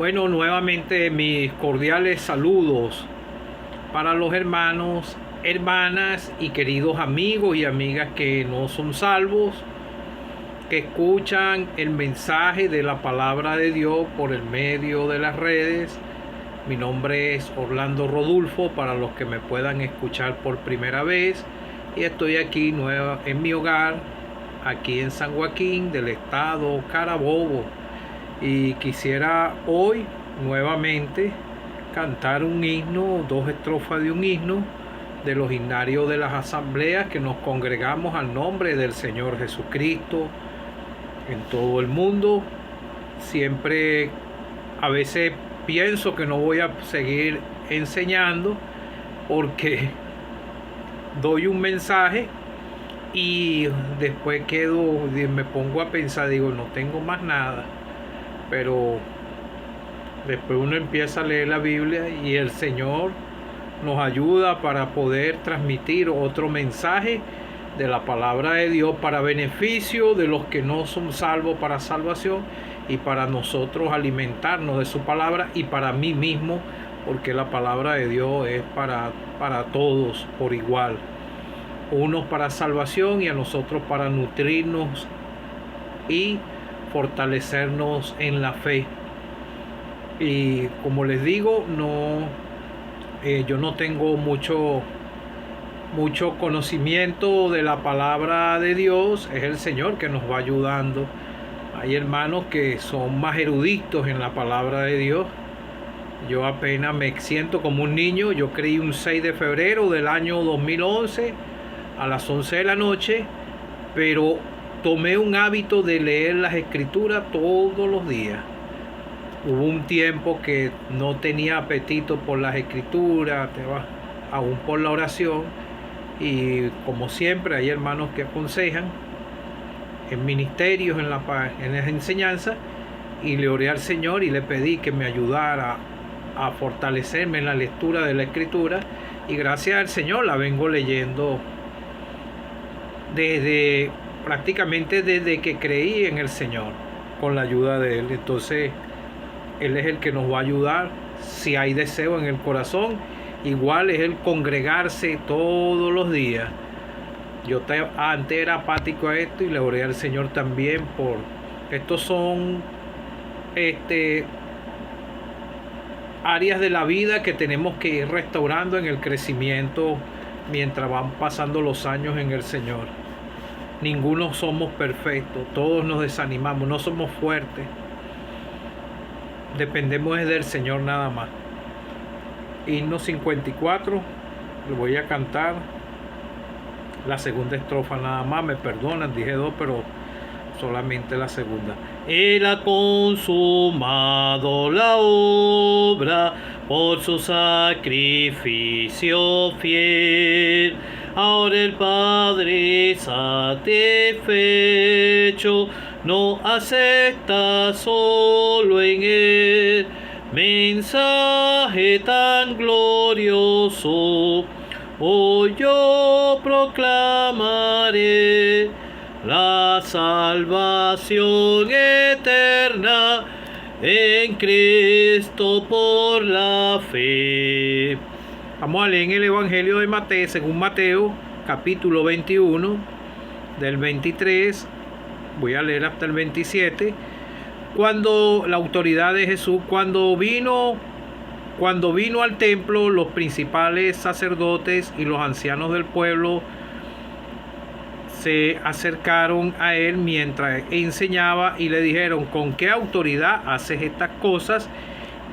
Bueno, nuevamente mis cordiales saludos para los hermanos, hermanas y queridos amigos y amigas que no son salvos, que escuchan el mensaje de la palabra de Dios por el medio de las redes. Mi nombre es Orlando Rodulfo, para los que me puedan escuchar por primera vez, y estoy aquí en mi hogar, aquí en San Joaquín del estado Carabobo. Y quisiera hoy nuevamente cantar un himno, dos estrofas de un himno de los himnarios de las asambleas que nos congregamos al nombre del Señor Jesucristo en todo el mundo. Siempre, a veces pienso que no voy a seguir enseñando porque doy un mensaje y después me pongo a pensar, digo, no tengo más nada. Pero después uno empieza a leer la Biblia y el Señor nos ayuda para poder transmitir otro mensaje de la palabra de Dios para beneficio de los que no son salvos, para salvación, y para nosotros alimentarnos de su palabra, y para mí mismo, porque la palabra de Dios es para todos por igual, unos para salvación y a nosotros para nutrirnos y fortalecernos en la fe. Y como les digo, yo no tengo mucho conocimiento de la palabra de Dios. Es el Señor que nos va ayudando. Hay hermanos que son más eruditos en la palabra de Dios. Yo apenas me siento como un niño. Yo creí un 6 de febrero del año 2011 a las 11 de la noche, pero tomé un hábito de leer las escrituras todos los días. Hubo un tiempo que no tenía apetito por las escrituras, aún por la oración, y como siempre hay hermanos que aconsejan en ministerios, en las enseñanzas, y le oré al Señor y le pedí que me ayudara a fortalecerme en la lectura de la escritura, y gracias al Señor la vengo leyendo prácticamente desde que creí en el Señor, con la ayuda de Él. Entonces Él es el que nos va a ayudar si hay deseo en el corazón. Igual es el congregarse todos los días. Yo antes era apático a esto y le oré al Señor también por estos son áreas de la vida que tenemos que ir restaurando en el crecimiento mientras van pasando los años en el Señor. Ninguno somos perfectos, todos nos desanimamos, no somos fuertes. Dependemos del Señor nada más. Himno 54, lo voy a cantar. La segunda estrofa nada más, me perdonan, dije dos, pero solamente la segunda. Él ha consumado la obra por su sacrificio fiel. Ahora el Padre satisfecho no acepta solo en Él mensaje tan glorioso. Hoy yo proclamaré la salvación eterna en Cristo por la fe. Vamos a leer en el Evangelio de Mateo, según Mateo, capítulo 21, del 23, voy a leer hasta el 27. Cuando la autoridad de Jesús, cuando vino al templo, los principales sacerdotes y los ancianos del pueblo se acercaron a él mientras enseñaba y le dijeron: ¿con qué autoridad haces estas cosas?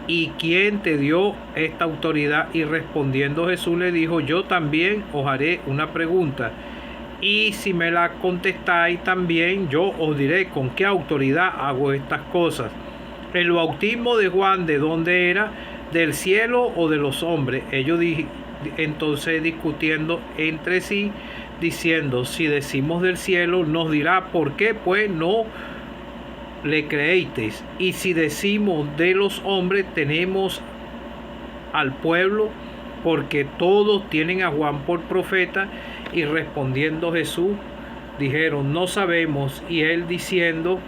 ¿Y quién te dio esta autoridad? Y respondiendo Jesús le dijo: yo también os haré una pregunta, y si me la contestáis también, yo os diré con qué autoridad hago estas cosas. ¿El bautismo de Juan de dónde era? ¿Del cielo o de los hombres? Ellos entonces discutiendo entre sí, diciendo: si decimos del cielo, nos dirá por qué pues no le creéis, y si decimos de los hombres, tenemos al pueblo, porque todos tienen a Juan por profeta. Y respondiendo Jesús, dijeron: no sabemos. Y él diciendo: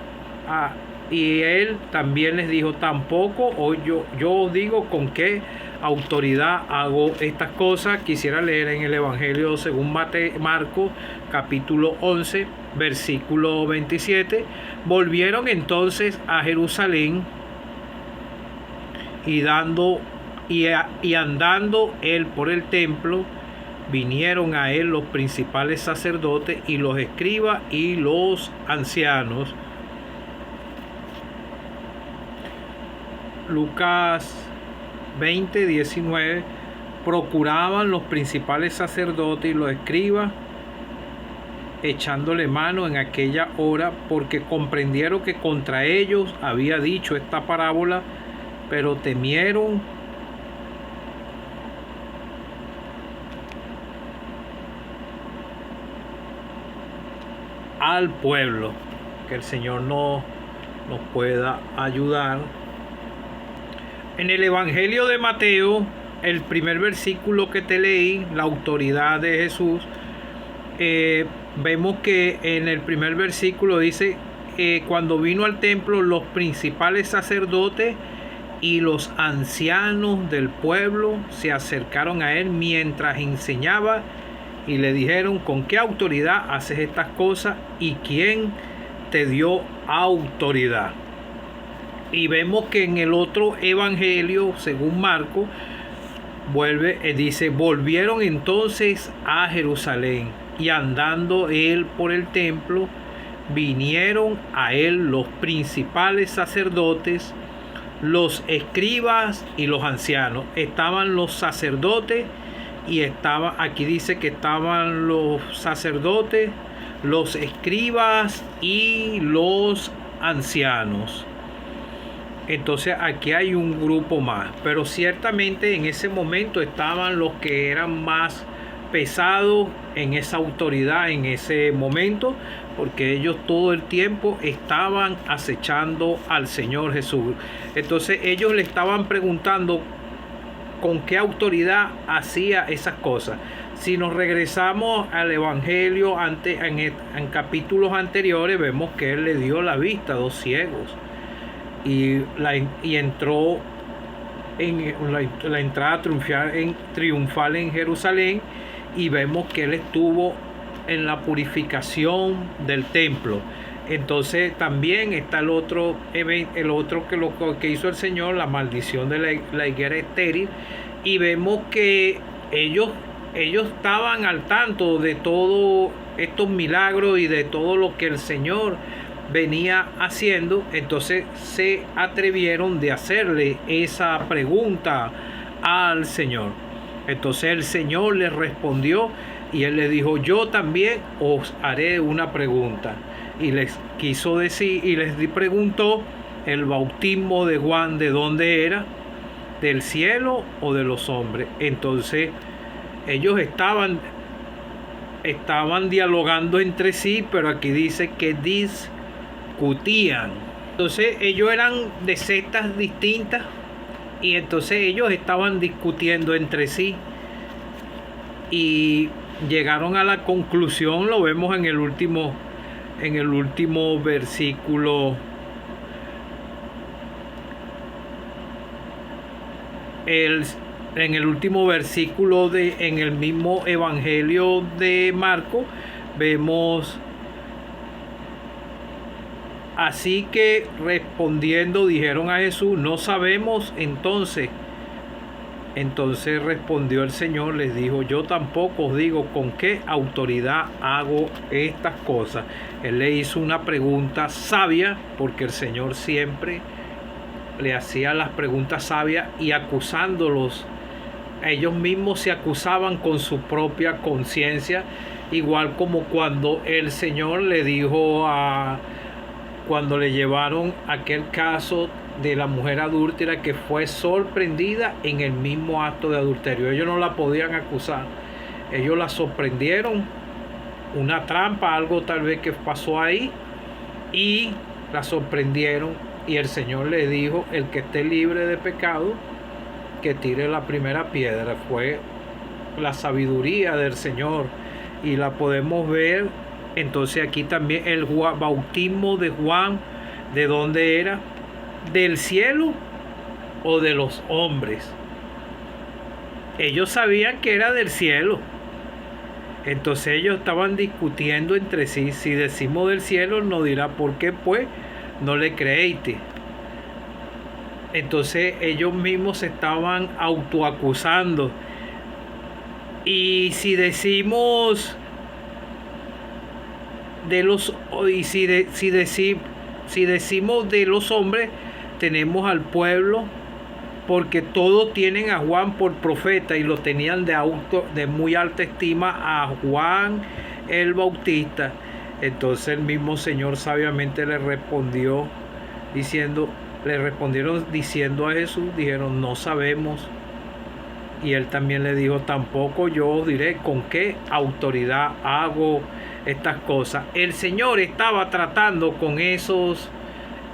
Y él también les dijo, tampoco yo os digo con qué autoridad hago estas cosas. Quisiera leer en el Evangelio según Marcos, capítulo 11, versículo 27. Volvieron entonces a Jerusalén y andando él por el templo, vinieron a él los principales sacerdotes y los escribas y los ancianos. Lucas 20, 19. Procuraban los principales sacerdotes y los escribas echándole mano en aquella hora, porque comprendieron que contra ellos había dicho esta parábola, pero temieron al pueblo. Que el Señor nos pueda ayudar. En el Evangelio de Mateo, el primer versículo que te leí, la autoridad de Jesús, vemos que en el primer versículo dice, cuando vino al templo, los principales sacerdotes y los ancianos del pueblo se acercaron a él mientras enseñaba y le dijeron, ¿con qué autoridad haces estas cosas y quién te dio autoridad? Y vemos que en el otro evangelio, según Marcos, dice, volvieron entonces a Jerusalén y andando él por el templo, vinieron a él los principales sacerdotes, los escribas y los ancianos. Estaban los sacerdotes y aquí dice que estaban los sacerdotes, los escribas y los ancianos. Entonces aquí hay un grupo más, pero ciertamente en ese momento estaban los que eran más pesados en esa autoridad en ese momento, porque ellos todo el tiempo estaban acechando al Señor Jesús. Entonces ellos le estaban preguntando con qué autoridad hacía esas cosas. Si nos regresamos al Evangelio en capítulos anteriores, vemos que él le dio la vista a 2 ciegos. Y entró en la entrada triunfal en Jerusalén, y vemos que él estuvo en la purificación del templo. Entonces también está el otro que hizo el Señor, la maldición de la higuera estéril, y vemos que ellos estaban al tanto de todos estos milagros y de todo lo que el Señor venía haciendo. Entonces se atrevieron de hacerle esa pregunta al Señor. Entonces el Señor les respondió y él les dijo, yo también os haré una pregunta. Y les quiso decir, y les preguntó, el bautismo de Juan, ¿de dónde era? ¿Del cielo o de los hombres? Entonces ellos estaban dialogando entre sí, pero aquí dice que discutían. Entonces ellos eran de sectas distintas, y entonces ellos estaban discutiendo entre sí y llegaron a la conclusión. Lo vemos en el último versículo, en el último versículo en el mismo Evangelio de Marcos, vemos: así que respondiendo dijeron a Jesús, no sabemos. Entonces respondió el Señor, les dijo, yo tampoco os digo con qué autoridad hago estas cosas. Él le hizo una pregunta sabia, porque el Señor siempre le hacía las preguntas sabias, y acusándolos, ellos mismos se acusaban con su propia conciencia, igual como cuando el Señor le dijo cuando le llevaron aquel caso de la mujer adúltera, que fue sorprendida en el mismo acto de adulterio. Ellos no la podían acusar, ellos la sorprendieron, una trampa, algo tal vez que pasó ahí, y la sorprendieron, y el Señor le dijo, el que esté libre de pecado, que tire la primera piedra. Fue la sabiduría del Señor, y la podemos ver. Entonces aquí también el bautismo de Juan ¿De dónde era? ¿Del cielo o de los hombres? Ellos sabían que era del cielo. Entonces ellos estaban discutiendo entre sí. Si decimos del cielo, nos dirá por qué pues no le creéis. Entonces ellos mismos se estaban autoacusando. Y si decimos de los y si decimos de los hombres, tenemos al pueblo, porque todos tienen a Juan por profeta y lo tenían de muy alta estima a Juan el Bautista. Entonces el mismo Señor sabiamente le respondieron diciendo a Jesús, dijeron, no sabemos. Y él también le dijo, tampoco yo os diré con qué autoridad hago estas cosas. El Señor estaba tratando con esos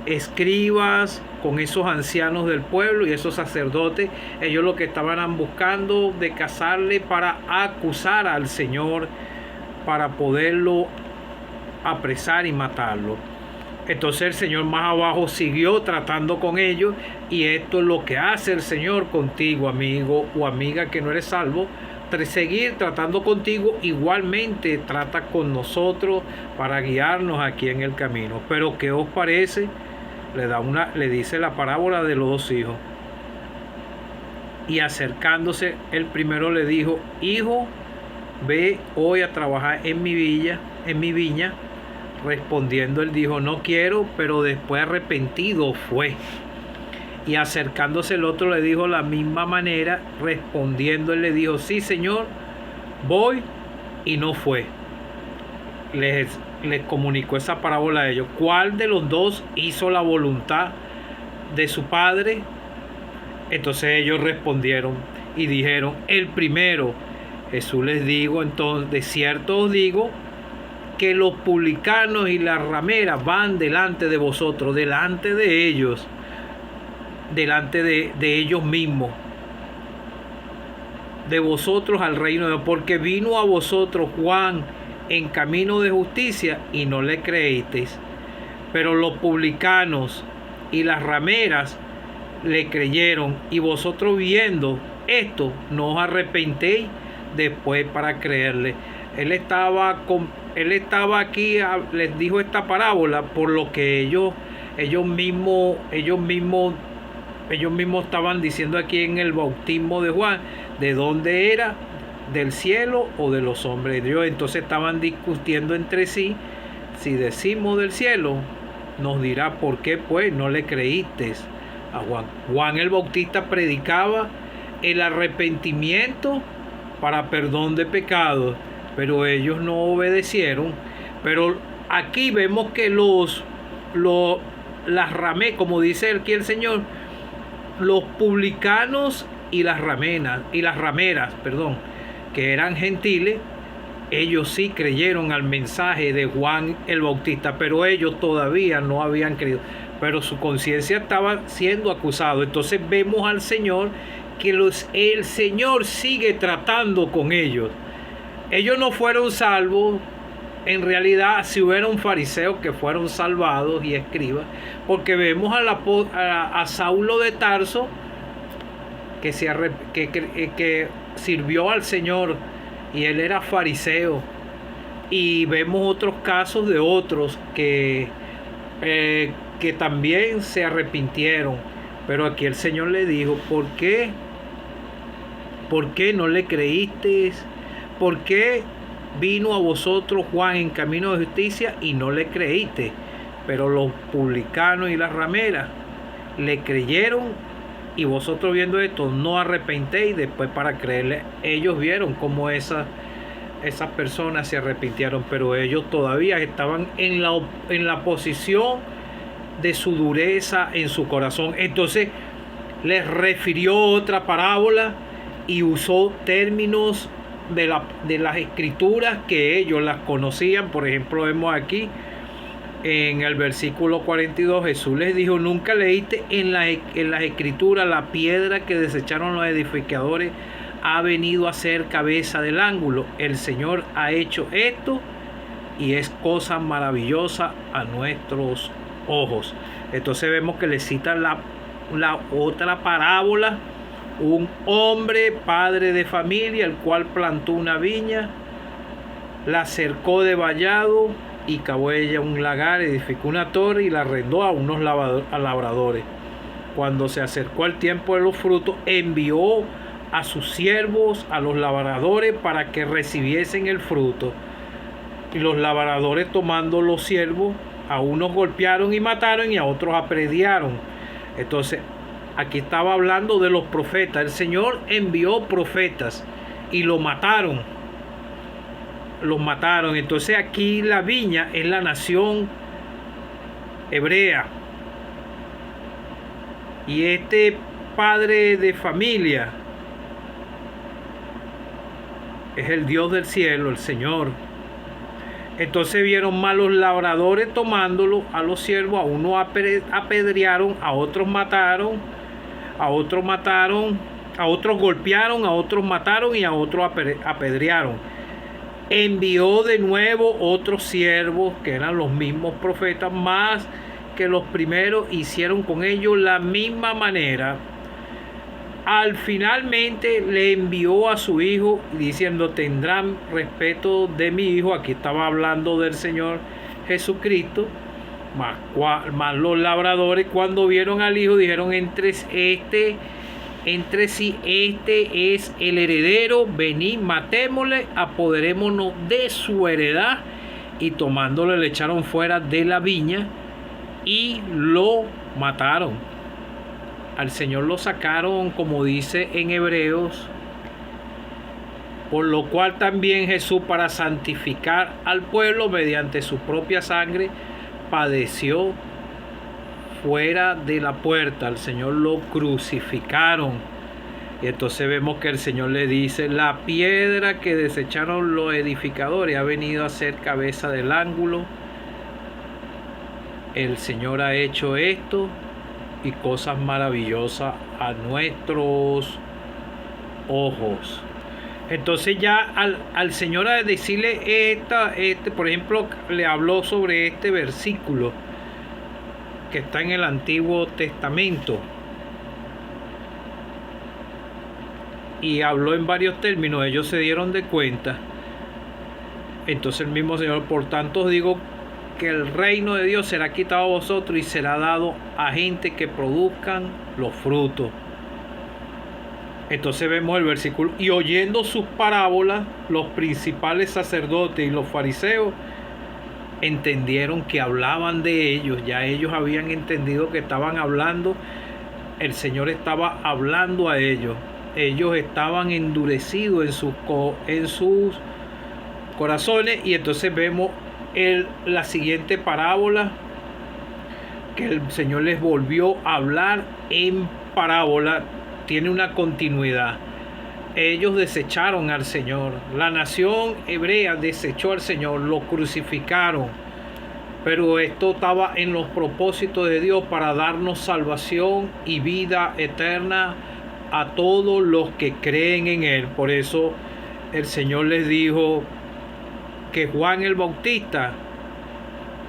escribas, con esos ancianos del pueblo y esos sacerdotes. Ellos lo que estaban buscando de cazarle para acusar al Señor, para poderlo apresar y matarlo. Entonces el Señor más abajo siguió tratando con ellos, y esto es lo que hace el Señor contigo, amigo o amiga que no eres salvo. Seguir tratando contigo, igualmente trata con nosotros para guiarnos aquí en el camino. Pero ¿qué os parece? Le dice la parábola de los dos hijos. Y acercándose, el primero le dijo, hijo, ve hoy a trabajar en mi viña. Respondiendo él dijo, no quiero, pero después arrepentido fue. Y acercándose el otro le dijo la misma manera. Respondiendo él le dijo, sí, Señor, voy, y no fue. Les comunicó esa parábola a ellos. ¿Cuál de los dos hizo la voluntad de su padre? Entonces ellos respondieron y dijeron, el primero. Jesús les dijo, entonces, de cierto os digo, que los publicanos y las rameras van delante de vosotros, delante de ellos, delante de ellos mismos, de vosotros al reino de Dios, porque vino a vosotros Juan en camino de justicia y no le creísteis, pero los publicanos y las rameras le creyeron, y vosotros viendo esto no os arrepentéis después para creerle. Él estaba aquí, les dijo esta parábola por lo que ellos mismos estaban diciendo aquí en el bautismo de Juan, de dónde era, del cielo o de los hombres de Dios. Entonces estaban discutiendo entre sí, si decimos del cielo, nos dirá por qué pues no le creíste a Juan. Juan el Bautista predicaba el arrepentimiento para perdón de pecados, pero ellos no obedecieron. Pero aquí vemos que las rameras, como dice aquí el Señor, los publicanos y las rameras, que eran gentiles, ellos sí creyeron al mensaje de Juan el Bautista, pero ellos todavía no habían creído, pero su conciencia estaba siendo acusado. Entonces vemos al Señor que el Señor sigue tratando con ellos. Ellos no fueron salvos. En realidad, si hubiera un fariseo que fueron salvados y escribas, porque vemos a Saulo de Tarso que sirvió al Señor y él era fariseo, y vemos otros casos de otros que también se arrepintieron, pero aquí el Señor le dijo, ¿por qué no le creísteis? ¿Por qué vino a vosotros Juan en camino de justicia y no le creíste? Pero los publicanos y las rameras le creyeron, y vosotros viendo esto no arrepentéis después para creerle. Ellos vieron cómo esas personas se arrepintieron, pero ellos todavía estaban en la posición de su dureza en su corazón. Entonces les refirió otra parábola y usó términos de las escrituras que ellos las conocían. Por ejemplo, vemos aquí en el versículo 42, Jesús les dijo, ¿nunca leíste en las escrituras la piedra que desecharon los edificadores ha venido a ser cabeza del ángulo? El Señor ha hecho esto y es cosa maravillosa a nuestros ojos. Entonces vemos que le cita la otra parábola. Un hombre, padre de familia, el cual plantó una viña, la cercó de vallado y cavó ella un lagar, edificó una torre y la arrendó a unos labradores. Cuando se acercó el tiempo de los frutos, envió a sus siervos, a los labradores, para que recibiesen el fruto. Y los labradores, tomando los siervos, a unos golpearon y mataron y a otros apedrearon. Entonces, aquí estaba hablando de los profetas. El Señor envió profetas y los mataron. Los mataron. Entonces aquí la viña es la nación hebrea. Y este padre de familia es el Dios del cielo, el Señor. Entonces vieron mal los labradores tomándolo a los siervos. A unos apedrearon, a otros mataron, a otros golpearon, a otros mataron y a otros apedrearon. Envió de nuevo otros siervos, que eran los mismos profetas, más que los primeros, hicieron con ellos la misma manera. Al finalmente le envió a su hijo diciendo: tendrán respeto de mi hijo. Aquí estaba hablando del Señor Jesucristo. Más los labradores, cuando vieron al hijo, dijeron entre sí: este es el heredero, venid, matémosle, apoderémonos de su heredad. Y tomándole, le echaron fuera de la viña y lo mataron. Al Señor lo sacaron, como dice en Hebreos, por lo cual también Jesús, para santificar al pueblo mediante su propia sangre, padeció fuera de la puerta. Al Señor lo crucificaron. Y entonces vemos que el Señor le dice: la piedra que desecharon los edificadores ha venido a ser cabeza del ángulo. El Señor ha hecho esto y cosas maravillosas a nuestros ojos. Entonces ya al Señor, a decirle por ejemplo, le habló sobre este versículo que está en el Antiguo Testamento, y habló en varios términos. Ellos se dieron de cuenta. Entonces el mismo Señor: por tanto os digo que el reino de Dios será quitado a vosotros y será dado a gente que produzcan los frutos. Entonces vemos el versículo: y oyendo sus parábolas, los principales sacerdotes y los fariseos entendieron que hablaban de ellos. Ya ellos habían entendido que estaban hablando. El Señor estaba hablando a ellos. Ellos estaban endurecidos en sus corazones. Y entonces vemos la siguiente parábola, que el Señor les volvió a hablar en parábola. Tiene una continuidad. Ellos desecharon al Señor. La nación hebrea desechó al Señor, lo crucificaron. Pero esto estaba en los propósitos de Dios para darnos salvación y vida eterna a todos los que creen en Él. Por eso el Señor les dijo que Juan el Bautista,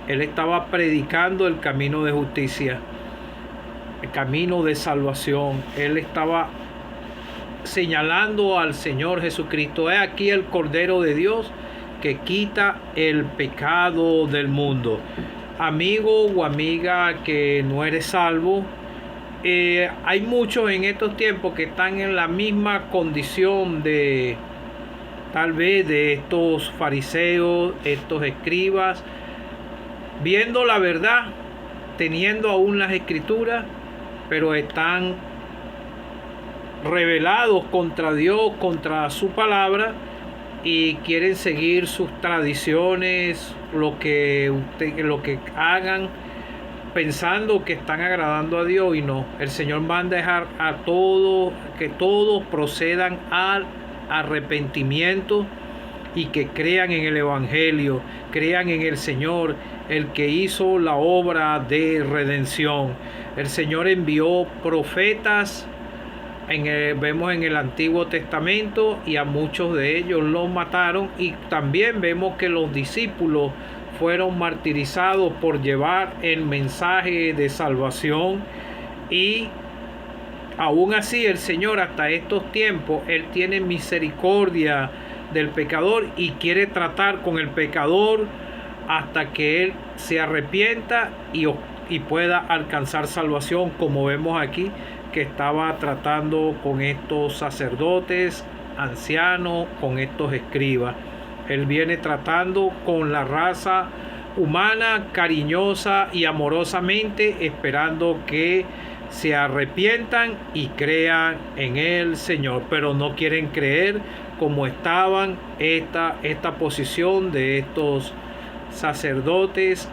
él estaba predicando el camino de justicia, el camino de salvación. Él estaba señalando al Señor Jesucristo: he aquí el Cordero de Dios que quita el pecado del mundo. Amigo o amiga que no eres salvo, hay muchos en estos tiempos que están en la misma condición de tal vez de estos fariseos, estos escribas, viendo la verdad, teniendo aún las escrituras, pero están rebelados contra Dios, contra su palabra, y quieren seguir sus tradiciones, lo que hagan, pensando que están agradando a Dios. Y no, el Señor manda dejar a todos, que todos procedan al arrepentimiento y que crean en el Evangelio, crean en el Señor, el que hizo la obra de redención. El Señor envió profetas, vemos en el Antiguo Testamento, y a muchos de ellos los mataron. Y también vemos que los discípulos fueron martirizados por llevar el mensaje de salvación, y aún así el Señor hasta estos tiempos, Él tiene misericordia del pecador y quiere tratar con el pecador hasta que él se arrepienta y pueda alcanzar salvación, como vemos aquí que estaba tratando con estos sacerdotes, ancianos, con estos escribas. Él viene tratando con la raza humana cariñosa y amorosamente, esperando que se arrepientan y crean en el Señor, pero no quieren creer como estaban esta posición de estos sacerdotes,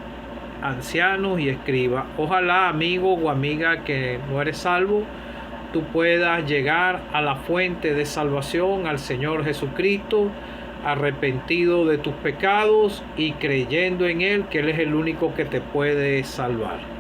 ancianos y escribas. Ojalá, amigo o amiga que no eres salvo, tú puedas llegar a la fuente de salvación, al Señor Jesucristo, arrepentido de tus pecados y creyendo en Él, que Él es el único que te puede salvar.